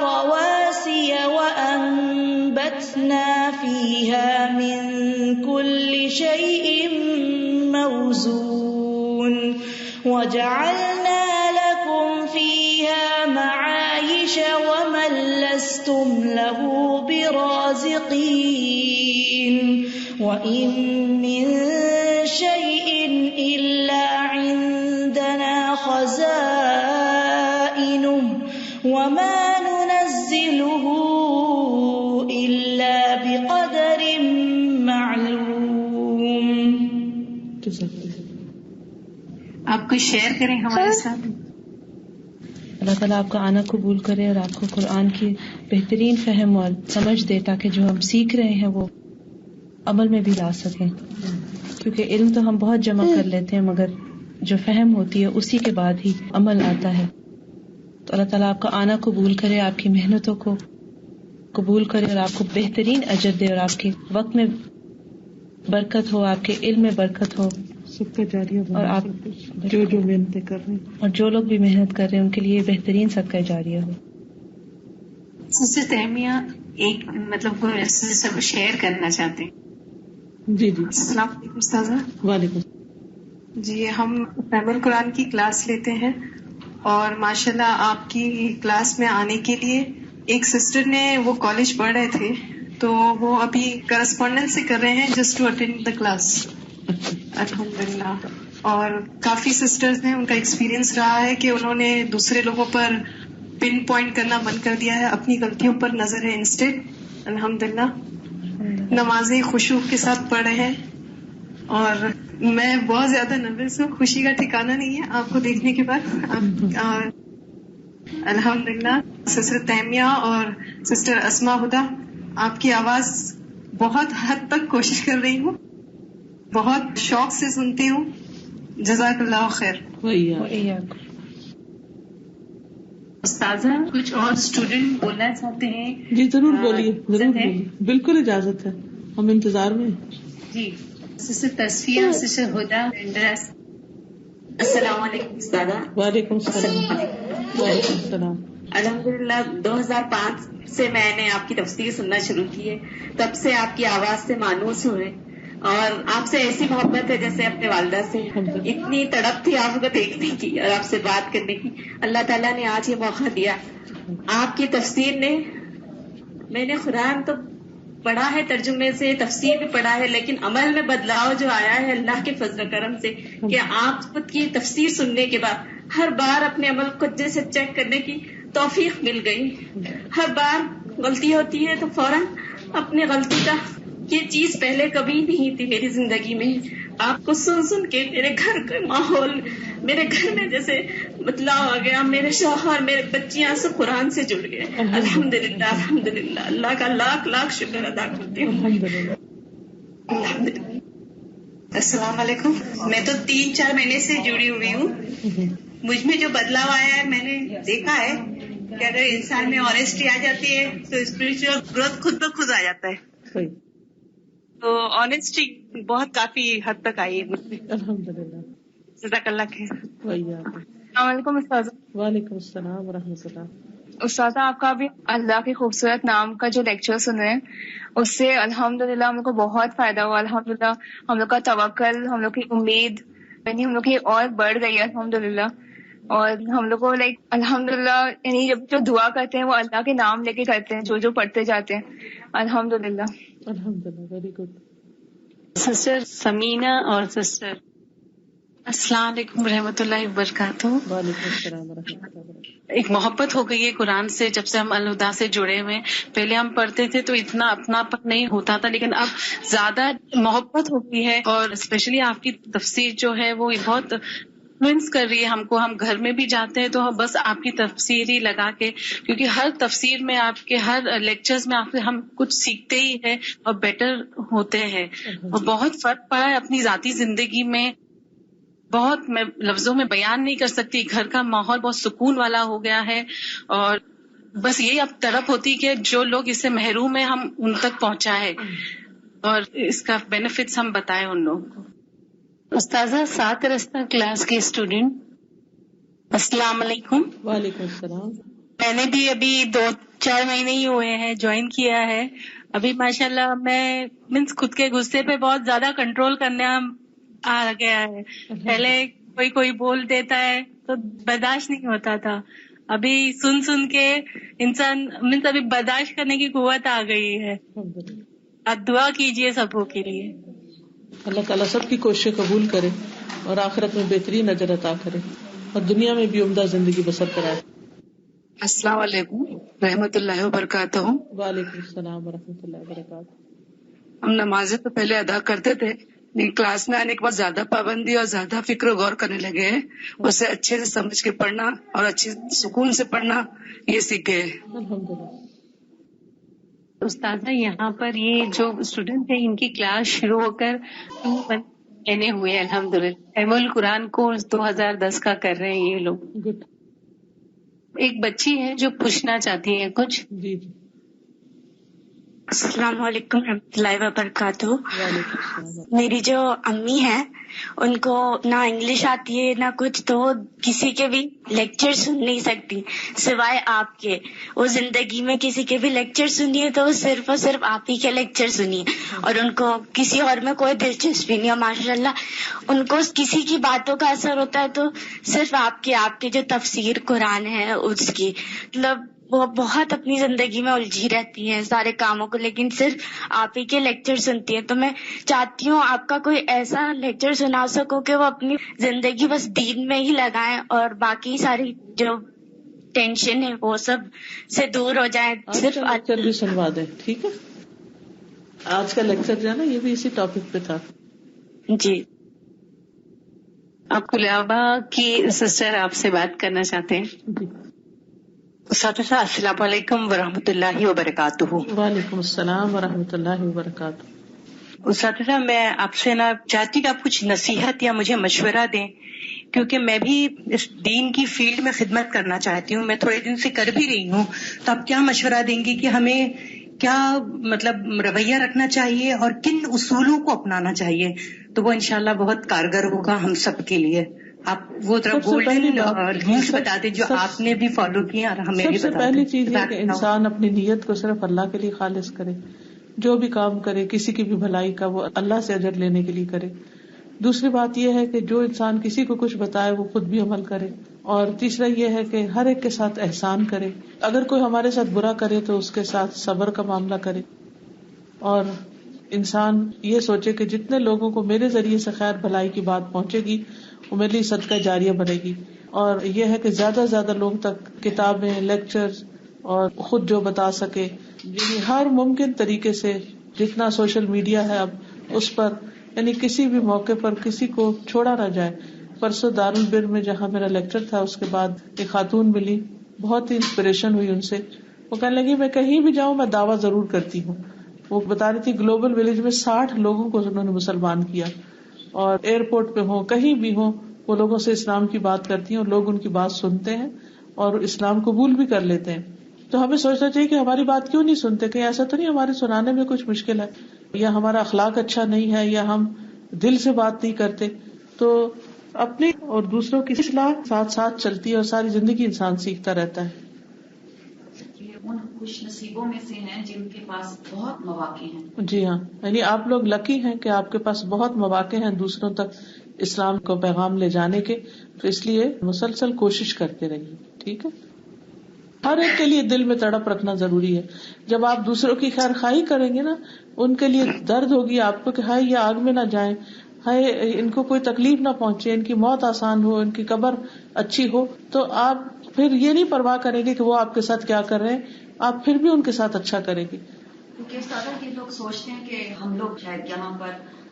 رَوَاسِيَ وَأَنبَتْنَا فِيهَا مِن كُلِّ شَيْءٍ مَّوْزُونٍ وَجَعَلْنَا لَكُمْ فِيهَا مَعَايِشَ وَمَن لَّسْتُمْ لَهُ بِرَازِقِينَ وَإِن مِّن شَيْءٍ إِلَّا عِندَنَا خَزَائِنُهُ وَمَا نُنَزِّلُهُ إِلَّا بِقَدَرٍ معلوم. آپ کچھ شیئر کریں ہمارے ساتھ. اللہ تعالیٰ آپ کا آنا قبول کرے اور آپ کو قرآن کی بہترین فہم اور سمجھ دے تاکہ جو ہم سیکھ رہے ہیں وہ عمل میں بھی لا سکیں، کیونکہ علم تو ہم بہت جمع کر لیتے ہیں مگر جو فہم ہوتی ہے اسی کے بعد ہی عمل آتا ہے. تو اللہ تعالیٰ آپ کا آنا قبول کرے، آپ کی محنتوں کو قبول کرے اور آپ کو بہترین اجر دے اور آپ کے وقت میں برکت ہو، آپ کے علم میں برکت ہو، سب کا جاریہ اور آپ جو محنتیں کر رہے ہیں اور جو لوگ بھی محنت کر رہے ہیں ان کے لیے بہترین صدقہ جاریہ ہو. سسٹر تہمیہ ایک سب شیئر کرنا چاہتے ہیں. جی السلام علیکم استاذہ. وعلیکم. جی ہم فہم القرآن کی کلاس لیتے ہیں اور ماشاءاللہ آپ کی کلاس میں آنے کے لیے ایک سسٹر نے وہ کالج پڑھ رہے تھے تو وہ ابھی کرسپونڈنس سے کر رہے ہیں just to attend the class. الحمدللہ. اور کافی سسٹرز ہیں، ان کا ایکسپیرینس رہا ہے کہ انہوں نے دوسرے لوگوں پر پن پوائنٹ کرنا بند کر دیا ہے، اپنی غلطیوں پر نظر ہے انسٹیڈ. الحمدللہ. نمازیں خشوع کے ساتھ پڑھ رہے ہیں اور میں بہت زیادہ نروس ہوں، خوشی کا ٹھکانہ نہیں ہے آپ کو دیکھنے کے بعد. الحمدللہ. سسٹر تیمیہ اور سسٹر اسما ہدا، آپ کی آواز بہت حد تک کوشش کر رہی ہوں، بہت شوق سے سنتی ہوں. جزاک اللہ خیر. استاذہ کچھ اور اسٹوڈنٹ بولنا چاہتے ہیں؟ جی ضرور بولیے، بالکل اجازت ہے، ہم انتظار میں ہیں. جی سسٹر تصفیہ، سسٹر ہدا. السلام علیکم استاذہ. وعلیکم السلام. وعلیکم السلام. الحمدللہ 2005 سے میں نے آپ کی تفسیر سننا شروع کی ہے، تب سے آپ کی آواز سے مانوس ہوئے اور آپ سے ایسی محبت ہے جیسے اپنے والدہ سے. اتنی تڑپ تھی آپ کو دیکھنے کی اور آپ سے بات کرنے کی. اللہ تعالیٰ نے آج یہ موقع دیا. آپ کی تفسیر نے میں نے قرآن تو پڑھا ہے ترجمے سے, تفسیر بھی پڑھا ہے, لیکن عمل میں بدلاؤ جو آیا ہے اللہ کے فضل و کرم سے کہ آپ کی تفسیر سننے کے بعد ہر بار اپنے عمل کو جیسے چیک کرنے کی توفیق مل گئی. ہر بار غلطی ہوتی ہے تو فوراً اپنے غلطی کا, یہ چیز پہلے کبھی نہیں تھی میری زندگی میں. آپ کو سن کے میرے گھر کا ماحول, میرے گھر میں جیسے بدلاؤ آ گیا. میرے شوہر, میرے بچیاں سب قرآن سے جڑ گئے. الحمدللہ الحمدللہ, اللہ کا لاکھ لاکھ شکر ادا کرتی ہوں. الحمدللہ. السلام علیکم. میں تو 3-4 مہینے سے جڑی ہوئی ہوں. مجھ میں جو بدلاؤ آیا ہے میں نے دیکھا ہے کہ اگر انسان میں آنےسٹی آ جاتی ہے تو اسپرچل گروتھ خود بخود آ جاتا ہے. تو آنےسٹی بہت کافی حد تک آئی ہے. الحمدللہ. جزاک اللہ خیر. السلام علیکم استاذ. وعلیکم السلام ورحمۃ اللہ. استاذہ آپ کا بھی اللہ کے خوبصورت نام کا جو لیکچر سنے اس سے الحمدللہ ہم لوگ کو بہت فائدہ ہوا. الحمدللہ ہم لوگ کا توکل, ہم لوگ کی امید یعنی ہم لوگ کی اور بڑھ گئی ہے الحمدللہ. اور ہم لوگ کو الحمدللہ یعنی جب جو دعا کرتے ہیں وہ اللہ کے نام لے کے کرتے ہیں, جو پڑھتے جاتے ہیں. الحمدللہ الحمدللہ. Very good. سسٹر سمینہ اور سسٹر. السلام علیکم ورحمۃ اللہ وبرکاتہ. وعلیکم السلام ورحمۃ اللہ وبرکاتہ. ایک محبت ہو گئی ہے قرآن سے جب سے ہم الہدا سے جڑے ہوئے. پہلے ہم پڑھتے تھے تو اتنا اپناپن نہیں ہوتا تھا, لیکن اب زیادہ محبت ہو گئی ہے. اور اسپیشلی آپ کی تفسیر جو ہے وہ بہت انفلوئنس کر رہی ہے ہم کو. ہم گھر میں بھی جاتے ہیں تو بس آپ کی تفسیر ہی لگا کے, کیونکہ ہر تفسیر میں آپ کے ہر لیکچرز میں آپ سے ہم کچھ سیکھتے ہی ہیں اور بیٹر ہوتے ہیں. اور بہت فرق پڑا ہے اپنی ذاتی زندگی میں, بہت میں لفظوں میں بیان نہیں کر سکتی. گھر کا ماحول بہت سکون والا ہو گیا ہے, اور بس یہی اب تڑپ ہوتی کہ جو لوگ اس سے محروم ہیں ہم ان تک پہنچائے اور اس کا بینیفٹس ہم بتائیں ان لوگوں کو. استاذہ سات رستہ کلاس کی اسٹوڈنٹ. السلام علیکم. وعلیکم السلام. میں نے بھی ابھی 2-4 مہینے ہی ہوئے ہیں جوائن کیا ہے. ابھی ماشاءاللہ میں خود کے غصے پہ بہت زیادہ کنٹرول کرنا آ گیا ہے. پہلے کوئی بول دیتا ہے تو برداشت نہیں ہوتا تھا. ابھی سن کے انسان ابھی برداشت کرنے کی قوت آ گئی ہے. آپ دعا کیجئے سبوں کے لیے. اللہ تعالیٰ سب کی کوششیں قبول کرے اور آخرت میں بہترین اجر عطا کرے اور دنیا میں بھی عمدہ زندگی بسر کرائے. السلام علیکم رحمۃ اللہ وبرکاتہ. وعلیکم السلام ورحمۃ اللہ وبرکاتہ. ہم نمازیں تو پہلے ادا کرتے تھے, لیکن کلاس میں آنے کے بعد زیادہ پابندی اور زیادہ فکر و غور کرنے لگے ہیں. اسے اچھے سے سمجھ کے پڑھنا اور اچھے سکون سے پڑھنا یہ سیکھ گئے. الحمدللہ. استاذہ یہاں پر یہ جو اسٹوڈنٹ ہیں ان کی کلاس شروع ہو کر مہینے ہوئے الحمدللہ. ایم القرآن کورس 2010 کا کر رہے ہیں یہ لوگ. گڈ. ایک بچی ہے جو پوچھنا چاہتی ہے کچھ. جی. السلام علیکم رحمۃ اللہ وبرکاتہ. میری جو امی ہیں ان کو نہ انگلش آتی ہے نہ کچھ, تو وہ کسی کے بھی لیکچر سن نہیں سکتی سوائے آپ کے. وہ زندگی میں کسی کے بھی لیکچر سنیے تو وہ صرف اور صرف آپ ہی کے لیکچر سنیے, اور ان کو کسی اور میں کوئی دلچسپی نہیں ہے. ماشاء اللہ ان کو کسی کی باتوں کا اثر ہوتا ہے تو صرف آپ کے جو تفسیر قرآن ہے اس کی, مطلب وہ بہت اپنی زندگی میں الجھی رہتی ہیں سارے کاموں کو, لیکن صرف آپ ہی کے لیکچر سنتی ہیں. تو میں چاہتی ہوں آپ کا کوئی ایسا لیکچر سنا سکو کہ وہ اپنی زندگی بس دین میں ہی لگائیں اور باقی ساری جو ٹینشن ہے وہ سب سے دور ہو جائیں. صرف لیکچر بھی سنوا دیں. ٹھیک ہے, آج کا لیکچر جو ہے نا یہ بھی اسی ٹاپک پہ تھا. جی. آپ کو لعبہ کی سسٹر آپ سے بات کرنا چاہتے ہیں. جی. اساتذہ السلام علیکم ورحمۃ اللہ وبرکاتہ. وعلیکم السلام ورحمۃ اللہ وبرکاتہ. اساتذہ میں آپ سے چاہتی کہ آپ کچھ نصیحت یا مجھے مشورہ دیں, کیونکہ میں بھی اس دین کی فیلڈ میں خدمت کرنا چاہتی ہوں. میں تھوڑے دن سے کر بھی رہی ہوں, تو آپ کیا مشورہ دیں گی کہ ہمیں کیا مطلب رویہ رکھنا چاہیے اور کن اصولوں کو اپنانا چاہیے, تو وہ انشاءاللہ بہت کارگر ہوگا ہم سب کے لیے. آپ وہ گولڈن رولز بتا دیں جو آپ نے بھی فالو کیے اور ہمیں بھی بتا دیں. سب سے پہلی چیز ہے کہ انسان اپنی نیت کو صرف اللہ کے لیے خالص کرے. جو بھی کام کرے کسی کی بھی بھلائی کا وہ اللہ سے اجر لینے کے لیے کرے. دوسری بات یہ ہے کہ جو انسان کسی کو کچھ بتائے وہ خود بھی عمل کرے اور تیسرا یہ ہے کہ ہر ایک کے ساتھ احسان کرے. اگر کوئی ہمارے ساتھ برا کرے تو اس کے ساتھ صبر کا معاملہ کرے, اور انسان یہ سوچے کہ جتنے لوگوں کو میرے ذریعے سے خیر بھلائی کی بات پہنچے گی وہ میرے لیے صدقہ جاریہ بنے گی. اور یہ ہے کہ زیادہ سے زیادہ لوگوں تک کتابیں, لیکچرز اور خود جو بتا سکے, یعنی ہر ممکن طریقے سے جتنا سوشل میڈیا ہے اب اس پر, یعنی کسی بھی موقع پر کسی کو چھوڑا نہ جائے. پرسوں دارالبر میں جہاں میرا لیکچر تھا اس کے بعد ایک خاتون ملی, بہت ہی انسپریشن ہوئی ان سے. وہ کہنے لگی میں کہیں بھی جاؤں میں دعویٰ ضرور کرتی ہوں. وہ بتا رہی تھی گلوبل ولیج میں 60 لوگوں کو انہوں نے مسلمان کیا, اور ایئرپورٹ پہ ہوں کہیں بھی ہوں وہ لوگوں سے اسلام کی بات کرتی ہیں اور لوگ ان کی بات سنتے ہیں اور اسلام قبول بھی کر لیتے ہیں. تو ہمیں سوچنا چاہیے کہ ہماری بات کیوں نہیں سنتے, کہ ایسا تو نہیں ہمارے سنانے میں کچھ مشکل ہے, یا ہمارا اخلاق اچھا نہیں ہے, یا ہم دل سے بات نہیں کرتے. تو اپنی اور دوسروں کی اصلاح ساتھ ساتھ چلتی ہے اور ساری زندگی انسان سیکھتا رہتا ہے. ان خوش نصیبوں میں سے ہیں جن کے پاس بہت مواقع ہیں. جی ہاں, یعنی آپ لوگ لکی ہیں کہ آپ کے پاس بہت مواقع ہیں دوسروں تک اسلام کو پیغام لے جانے کے. تو اس لیے مسلسل کوشش کرتے رہیے. ٹھیک ہے, ہر ایک کے لیے دل میں تڑپ رکھنا ضروری ہے. جب آپ دوسروں کی خیر خواہی کریں گے نا, ان کے لیے درد ہوگی آپ کو کہ ہائے یہ آگ میں نہ جائیں, ہائے ان کو کوئی تکلیف نہ پہنچے, ان کی موت آسان ہو, ان کی قبر اچھی ہو. تو آپ پھر یہ نہیں پرواہ کریں گے کہ وہ آپ کے ساتھ کیا کر رہے ہیں, آپ پھر بھی ان کے ساتھ اچھا کریں گے. کیونکہ سادہ یہ لوگ سوچتے ہیں کہ ہم لوگ شاید یہاں پر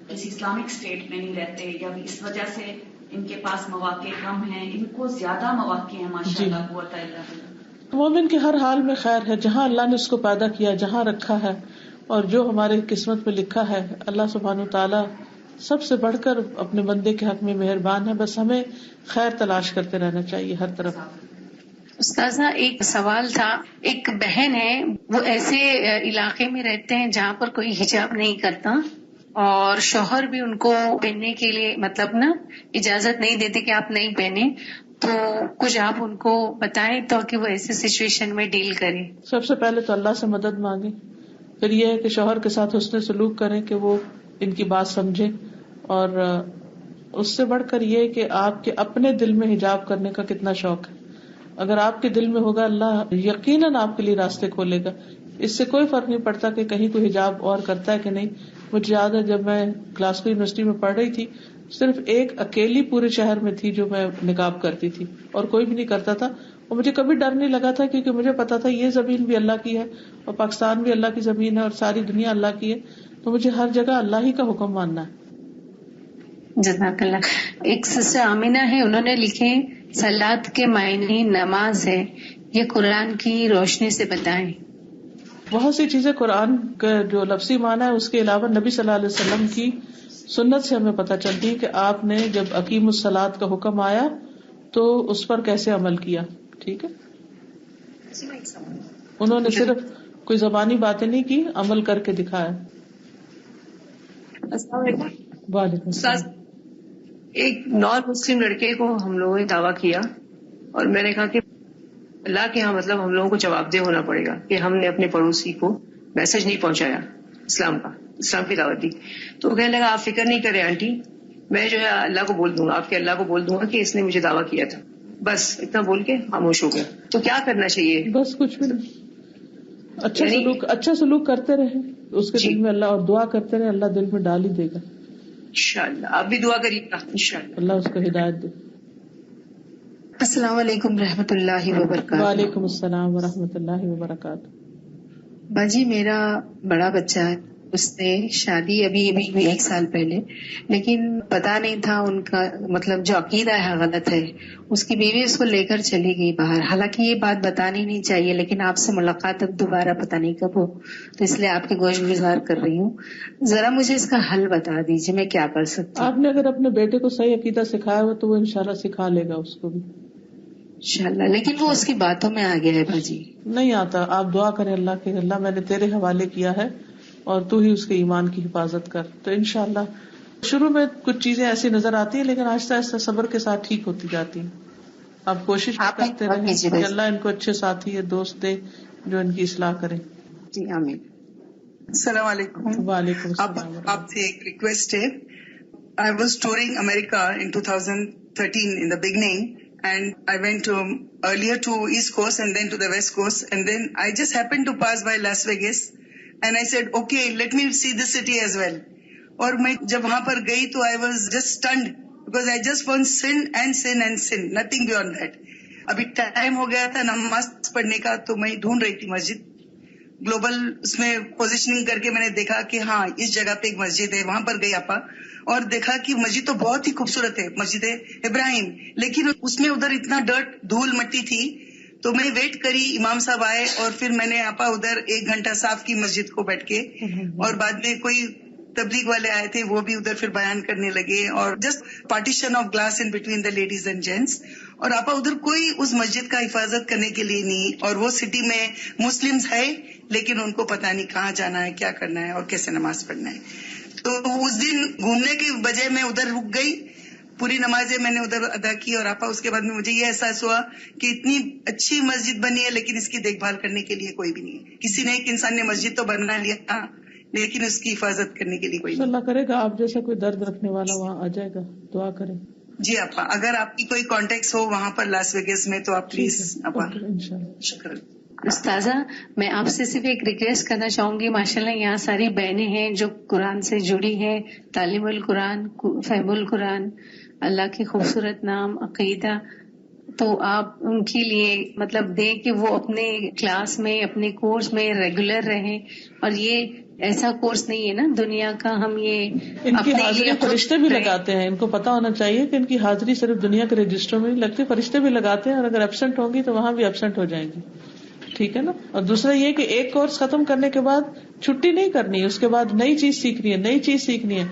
کسی اسلامک اسٹیٹ میں نہیں رہتے, یا اس وجہ سے ان کے پاس مواقع کم ہیں. ان کو زیادہ مواقع ہیں ماشاءاللہ. قوت الا باللہ. مومن کے ہر حال میں خیر ہے, جہاں اللہ نے اس کو پیدا کیا, جہاں رکھا ہے, اور جو ہمارے قسمت میں لکھا ہے. اللہ سبحانہ وتعالیٰ سب سے بڑھ کر اپنے بندے کے حق میں مہربان ہے. بس ہمیں خیر تلاش کرتے رہنا چاہیے ہر طرف. استاذہ ایک سوال تھا, ایک بہن ہے وہ ایسے علاقے میں رہتے ہیں جہاں پر کوئی حجاب نہیں کرتا, اور شوہر بھی ان کو پہننے کے لیے مطلب نا اجازت نہیں دیتے کہ آپ نہیں پہنے. تو کچھ آپ ان کو بتائیں تاکہ وہ ایسے سچویشن میں ڈیل کریں. سب سے پہلے تو اللہ سے مدد مانگیں, پھر یہ ہے کہ شوہر کے ساتھ حسن سلوک کریں کہ وہ ان کی بات سمجھیں, اور اس سے بڑھ کر یہ کہ آپ کے اپنے دل میں حجاب کرنے کا کتنا شوق ہے. اگر آپ کے دل میں ہوگا اللہ یقیناً آپ کے لیے راستے کھولے گا. اس سے کوئی فرق نہیں پڑتا کہ کہیں کوئی حجاب اور کرتا ہے کہ نہیں. مجھے یاد ہے جب میں گلاسگو یونیورسٹی میں پڑھ رہی تھی, صرف ایک اکیلی پورے شہر میں تھی جو میں نقاب کرتی تھی, اور کوئی بھی نہیں کرتا تھا. اور مجھے کبھی ڈر نہیں لگا تھا کیونکہ مجھے پتا تھا یہ زمین بھی اللہ کی ہے اور پاکستان بھی اللہ کی زمین ہے اور ساری دنیا اللہ کی ہے, تو مجھے ہر جگہ اللہ ہی کا حکم ماننا ہے. جزاک اللہ. ایک سسٹر آمینہ ہے, انہوں نے لکھے صلاۃ کے معنی نماز ہے, یہ قرآن کی روشنی سے بتائیں. بہت سی چیزیں قرآن کا جو لفظی معنی ہے اس کے علاوہ نبی صلی اللہ علیہ وسلم کی سنت سے ہمیں پتہ چلتی ہے کہ آپ نے جب اقیم الصلاۃ کا حکم آیا تو اس پر کیسے عمل کیا. ٹھیک ہے, انہوں نے صرف کوئی زبانی باتیں نہیں کی, عمل کر کے دکھایا. السلام علیکم. وعلیکم السلام. ایک نان مسلم لڑکے کو ہم لوگوں نے دعویٰ کیا, اور میں نے کہا کہ اللہ کے یہاں مطلب ہم لوگوں کو جواب دہ ہونا پڑے گا کہ ہم نے اپنے پڑوسی کو میسج نہیں پہنچایا اسلام کا, اسلام کی دعوت دی. تو وہ کہنے لگا آپ فکر نہیں کریں آنٹی, میں جو ہے اللہ کو بول دوں گا, آپ کے اللہ کو بول دوں گا کہ اس نے مجھے دعویٰ کیا تھا. بس اتنا بول کے خاموش ہو گیا. تو کیا کرنا چاہیے؟ بس کچھ بھی نہیں, اچھا سلوک کرتے رہے اس کے دل میں اللہ, اور دعا کرتے رہے, اللہ دل میں ڈال ہی دے گا انشاءاللہ. آپ بھی دعا کریے گا انشاءاللہ, اللہ اس کو ہدایت دے. السلام علیکم رحمۃ اللہ وبرکاتہ. وعلیکم السلام ورحمۃ اللہ وبرکاتہ. باجی میرا بڑا بچہ ہے, اس نے شادی ابھی 1 سال پہلے, لیکن پتا نہیں تھا ان کا مطلب جو عقیدہ ہے غلط ہے. اس کی بیوی اس کو لے کر چلی گئی باہر, حالانکہ یہ بات بتانی نہیں چاہیے, لیکن آپ سے ملاقات اب دوبارہ پتا نہیں کب ہو, تو اس لیے آپ کے گوش گزار کر رہی ہوں. ذرا مجھے اس کا حل بتا دیجیے, میں کیا کر سکتی ہوں؟ آپ نے اگر اپنے بیٹے کو صحیح عقیدہ سکھایا ہو تو وہ انشاءاللہ سکھا لے گا اس کو بھی انشاءاللہ, لیکن وہ اس کی باتوں میں آ گیا ہے باجی. نہیں آتا. آپ دعا کریں اللہ کے, اللہ میں نے تیرے حوالے کیا ہے اور تو ہی اس کے ایمان کی حفاظت کر. تو انشاءاللہ شروع میں کچھ چیزیں ایسی نظر آتی ہیں لیکن آہستہ آہستہ صبر کے ساتھ ٹھیک ہوتی جاتی ہیں. آپ کوشش کرتے رہیں کہ اللہ ان کو اچھے ساتھی دوست دے جو ان کی اصلاح کریں. جی آمین. السلام علیکم. وعلیکم السلام. آپ سے ایک ریکویسٹ ہے. I was touring America in 2013 in the beginning, and I went earlier to East Coast and then to the West Coast, and then I just happened to pass by Las Vegas and I said, okay, let me see this city as well. اور میں جب وہاں پر گئی تو I was just stunned because I just found sin and sin and sin, nothing beyond that. ابھی time ہو گیا تھا نماز پڑھنے کا تو میں ڈھونڈ رہی تھی مسجد. گلوبل اس میں پوزیشننگ کر کے میں نے دیکھا کہ ہاں اس جگہ پہ ایک مسجد ہے, وہاں پر گئی آپا اور دیکھا کہ مسجد تو بہت ہی خوبصورت ہے, مسجد ابراہیم, لیکن اس میں ادھر اتنا ڈرٹ دھول مٹی تھی. تو میں ویٹ کری, امام صاحب آئے اور پھر میں نے آپا ادھر 1 گھنٹہ صاف کی مسجد کو بیٹھ کے, اور بعد میں کوئی تبلیغ والے آئے تھے وہ بھی ادھر پھر بیان کرنے لگے, اور just partition of glass in between the ladies and gents. اور آپا ادھر کوئی اس مسجد کا حفاظت کرنے کے لیے نہیں, اور وہ سٹی میں مسلمز ہے لیکن ان کو پتا نہیں کہاں جانا ہے, کیا کرنا ہے اور کیسے نماز پڑھنا ہے. تو اس دن گھومنے کی وجہ میں ادھر رک گئی, پوری نمازیں میں نے ادھر ادا کی, اور آپا اس کے بعد میں مجھے یہ احساس ہوا کہ اتنی اچھی مسجد بنی ہے لیکن اس کی دیکھ بھال کرنے کے لیے کوئی بھی نہیں ہے. کسی نے ایک انسان نے مسجد تو بنا لیا لیکن اس کی حفاظت کرنے کے لیے کوئی نہیں. اللہ کرے گا آپ جیسا کوئی درد رکھنے والا وہاں آ جائے گا, دعا کریں. جی آپا, اگر آپ کی کوئی کانٹیکٹس ہو وہاں پر لاس ویگس میں تو آپ پلیز آپا. شکریہ. استاذہ, میں آپ سے صرف ایک ریکویسٹ کرنا چاہوں گی. ماشاءاللہ یہاں ساری بہنیں ہیں جو قرآن سے جڑی ہیں, تعلیم القرآن, فہم القرآن, اللہ کے خوبصورت نام, عقیدہ, تو آپ ان کے لیے مطلب دیں کہ وہ اپنے کلاس میں, اپنے کورس میں ریگولر رہیں. اور یہ ایسا کورس نہیں ہے نا دنیا کا, ہم یہ ان کی حاضری فرشتے بھی لگاتے ہیں. ان کو پتا ہونا چاہیے کہ ان کی حاضری صرف دنیا کے رجسٹروں میں نہیں لگتی, فرشتے بھی لگاتے ہیں, اور اگر ایبسنٹ ہوں گی تو وہاں بھی ایبسنٹ ہو جائیں گی. ٹھیک ہے نا. اور دوسرا یہ کہ ایک کورس ختم کرنے کے بعد چھٹی نہیں کرنی ہے, اس کے بعد نئی چیز سیکھنی ہے, نئی چیز سیکھنی ہے.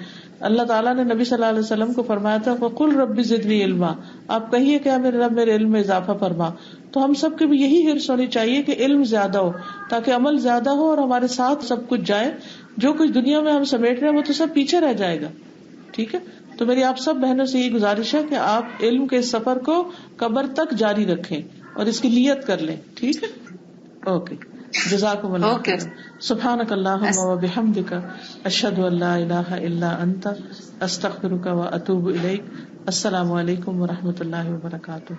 اللہ تعالیٰ نے نبی صلی اللہ علیہ وسلم کو فرمایا تھا وَقُلْ رَبِّ زِدْنِي عِلْمًا, آپ کہیے کہ میرے رب میرے علم میں اضافہ فرما. تو ہم سب کے بھی یہی حرص ہونی چاہیے کہ علم زیادہ ہو تاکہ عمل زیادہ ہو اور ہمارے ساتھ سب کچھ جائے. جو کچھ دنیا میں ہم سمیٹ رہے ہیں وہ تو سب پیچھے رہ جائے گا. ٹھیک ہے. تو میری آپ سب بہنوں سے یہ گزارش ہے کہ آپ علم کے سفر کو قبر تک جاری رکھیں اور اس کی نیت کر لیں. ٹھیک ہے. اوکے, جزاکم اللہ خیر. سبحانک اللہم و بحمدک, اشہد ان لا الہ الا انت, استغفرک و اتوب الیک. السلام علیکم و رحمۃ اللہ وبرکاتہ.